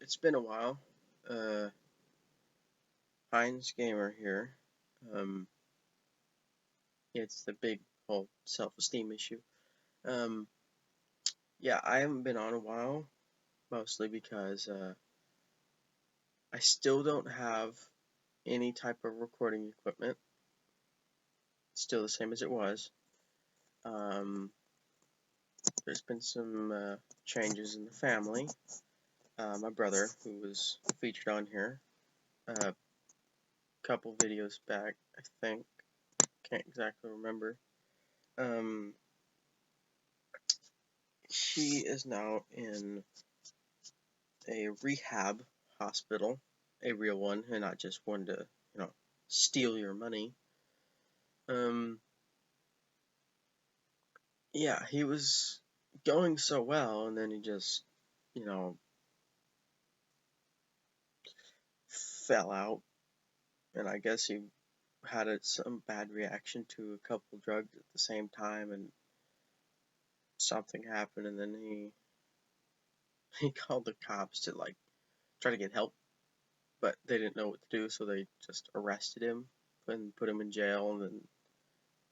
It's been a while. Uh, HeinesGamer here. Um, it's the big whole self-esteem issue. Um, yeah, I haven't been on a while, mostly because I still don't have any type of recording equipment. It's still the same as it was. Um, there's been some changes in the family. My brother, who was featured on here a couple videos back, I think, can't exactly remember. She is now in a rehab hospital, a real one, and not just one to, steal your money. Um, yeah, he was going so well, and then he just, you know, fell out, and I guess he had some bad reaction to a couple drugs at the same time, and something happened, and then he called the cops to try to get help, but they didn't know what to do, so they just arrested him and put him in jail, and then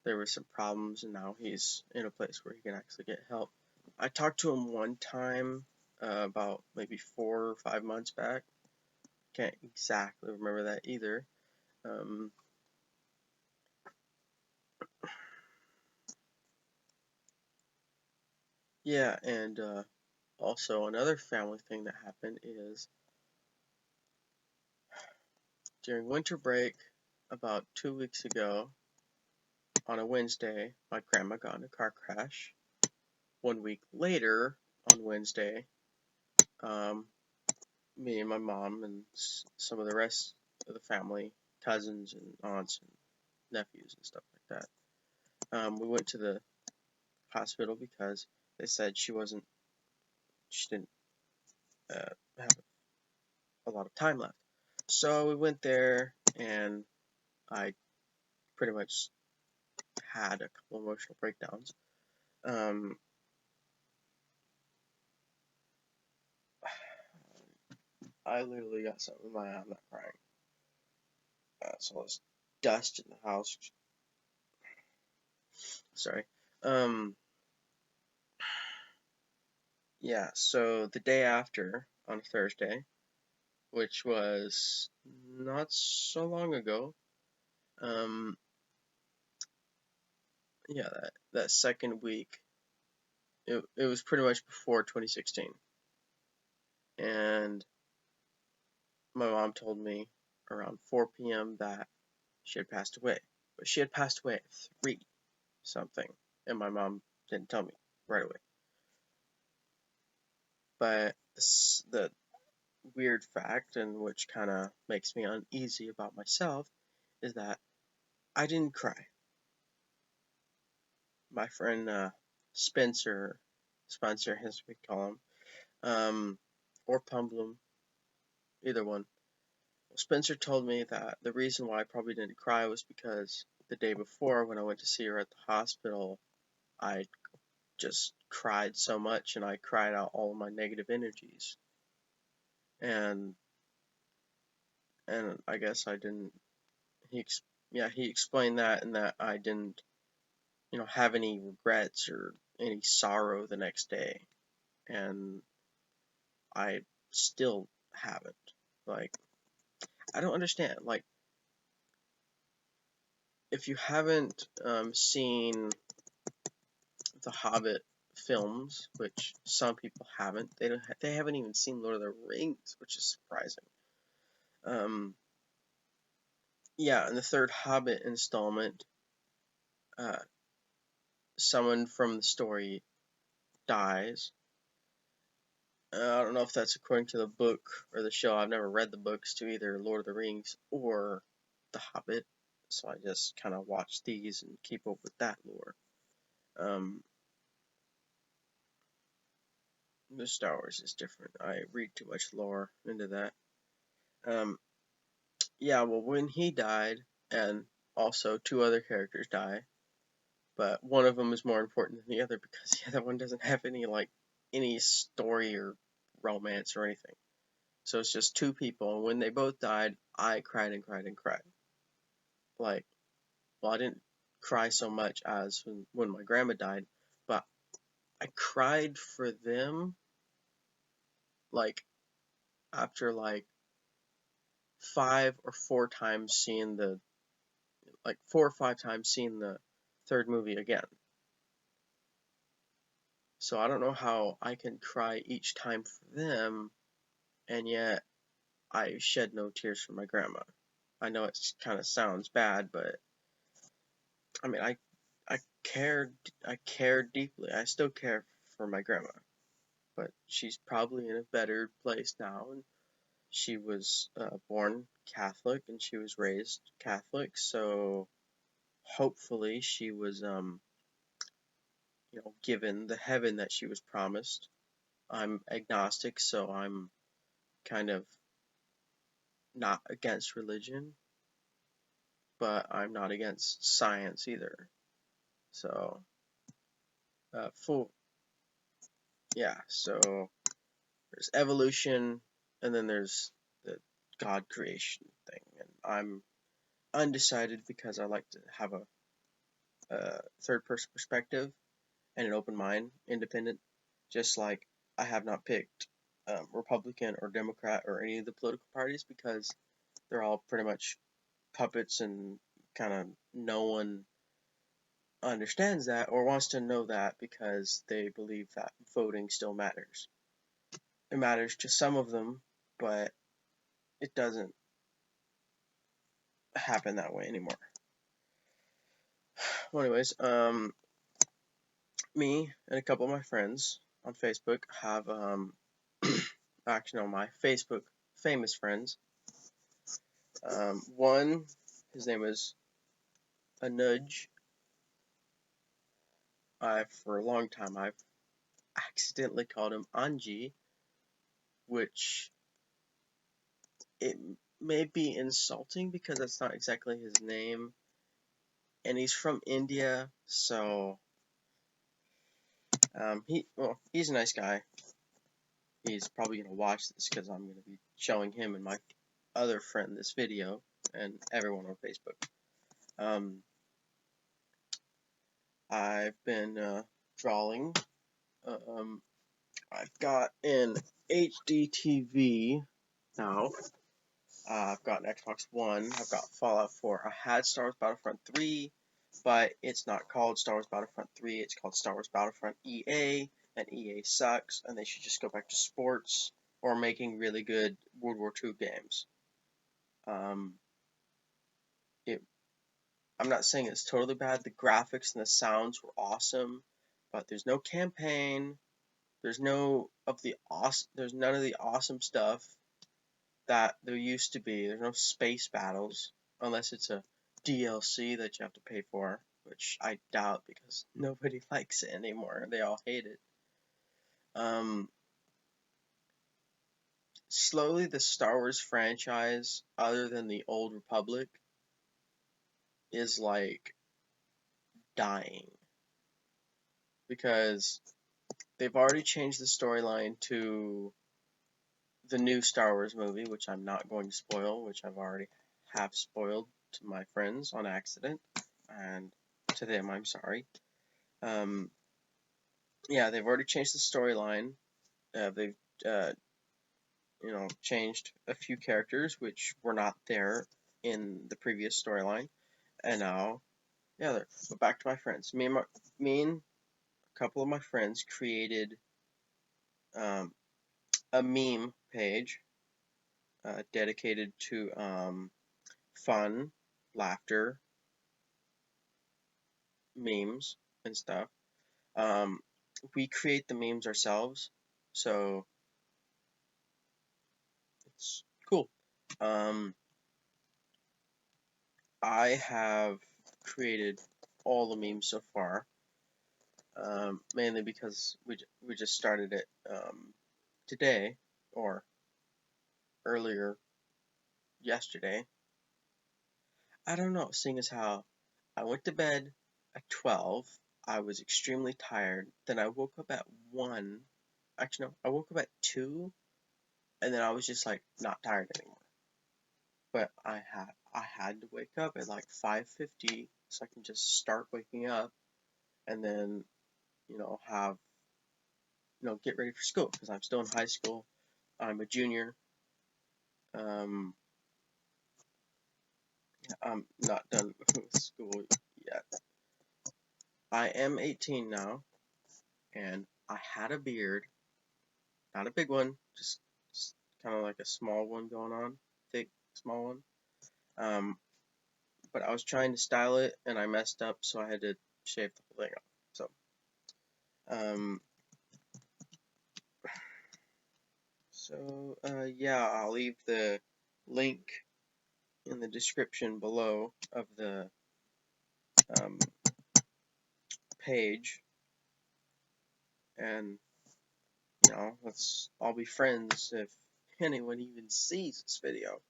there were some problems, and now he's in a place where he can actually get help. I talked to him one time about maybe 4 or 5 months back. Can't exactly remember that either. Um, yeah, and also another family thing that happened is during winter break about 2 weeks ago on a Wednesday, my grandma got in a car crash. 1 week later on Wednesday, um, me and my mom and some of the rest of the family, cousins and aunts and nephews and stuff like that. We went to the hospital because they said she didn't have a lot of time left. So we went there, and I pretty much had a couple emotional breakdowns. Um, I literally got something in my eye. I'm not crying. So all this dust in the house. Sorry. Um, yeah. So the day after, on Thursday, which was not so long ago. Yeah, that second week, it was pretty much before 2016, and my mom told me around 4 p.m. that she had passed away, but she had passed away at 3 something, and my mom didn't tell me right away. But the weird fact, and which kind of makes me uneasy about myself, is that I didn't cry. My friend Spencer, as we call him, or Pumblum, either one. Spencer told me that the reason why I probably didn't cry was because the day before, when I went to see her at the hospital, I just cried so much, and I cried out all of my negative energies. And I guess I didn't. He explained that, and that I didn't, have any regrets or any sorrow the next day, and I still haven't. Like, I don't understand. Like, if you haven't seen the Hobbit films, which some people haven't, they haven't even seen Lord of the Rings, which is surprising. Yeah, in the third Hobbit installment, uh, someone from the story dies. I don't know if that's according to the book or the show. I've never read the books to either Lord of the Rings or The Hobbit, so I just kind of watch these and keep up with that lore. The Star Wars is different. I read too much lore into that. Yeah, well, when he died, and also two other characters die, but one of them is more important than the other because the other one doesn't have any story or romance or anything. So it's just two people. And when they both died, I cried and cried and cried. Like, well, I didn't cry so much as when my grandma died, but I cried for them, like, after, like, 5 or 4 times seeing like, 4 or 5 times seeing the third movie again. So I don't know how I can cry each time for them, and yet I shed no tears for my grandma. I know it kind of sounds bad, but I mean, I cared deeply. I still care for my grandma, but she's probably in a better place now. And she was born Catholic and she was raised Catholic, so hopefully she was given the heaven that she was promised. I'm agnostic, so I'm kind of not against religion, but I'm not against science either. So, full, yeah. So there's evolution, and then there's the God creation thing, and I'm undecided because I like to have a third person perspective and an open mind, independent. Just like I have not picked Republican or Democrat or any of the political parties because they're all pretty much puppets and kind of no one understands that or wants to know that because they believe that voting still matters. It matters to some of them, but it doesn't happen that way anymore. Well, anyways, me and a couple of my friends on Facebook have actually no, my Facebook famous friends. One, his name is Anuj. For a long time, I've accidentally called him Anji, which it may be insulting because that's not exactly his name, and he's from India, so he's a nice guy. He's probably gonna watch this because I'm gonna be showing him and my other friend this video and everyone on Facebook. I've been drawing. I've got an HD TV now. I've got an Xbox One. I've got Fallout 4. I had Star Wars Battlefront 3, but it's not called Star Wars Battlefront 3. It's called Star Wars Battlefront EA, and EA sucks, and they should just go back to sports or making really good World War II games. I'm not saying it's totally bad. The graphics and the sounds were awesome, but there's no campaign. There's none of the awesome stuff that there used to be. There's no space battles unless it's a DLC that you have to pay for, which I doubt because nobody likes it anymore. They all hate it. Slowly the Star Wars franchise, other than the Old Republic, is like dying because they've already changed the storyline to the new Star Wars movie, which I'm not going to spoil, which I've already have spoiled to my friends on accident, and to them I'm sorry. Yeah, they've already changed the storyline. They've changed a few characters which were not there in the previous storyline, and now but back to my friends. Me and a couple of my friends created a meme page dedicated to fun, laughter, memes, and stuff. We create the memes ourselves, so it's cool. I have created all the memes so far, mainly because we just started it today or earlier yesterday. I don't know, seeing as how I went to bed at 12, I was extremely tired. Then I woke up at 1. Actually, no, I woke up at 2, and then I was just like not tired anymore. But I had to wake up at like 5:50 so I can just start waking up, and then have get ready for school because I'm still in high school. I'm a junior. Um, I'm not done with school yet. I am 18 now, and I had a beard, not a big one, just kind of like a small one going on, thick, small one. Um, but I was trying to style it, and I messed up, so I had to shave the whole thing off. So, um, yeah, I'll leave the link in the description below of the um, page, and let's all be friends if anyone even sees this video.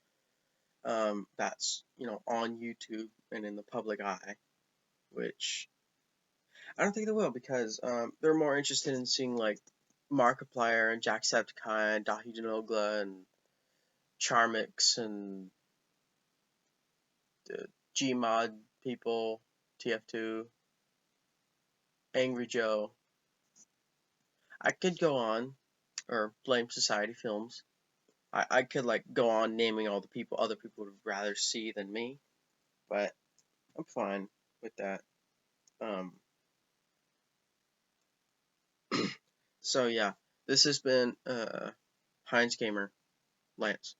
That's on YouTube and in the public eye, which I don't think they will because they're more interested in seeing like Markiplier and Jacksepticeye, Dahi Denogla and Charmix and the Gmod people, TF2, Angry Joe. I could go on, or Blame Society Films. I could like go on naming all the people other people would rather see than me, but I'm fine with that. Um, so yeah, this has been HeinesGamer Lance.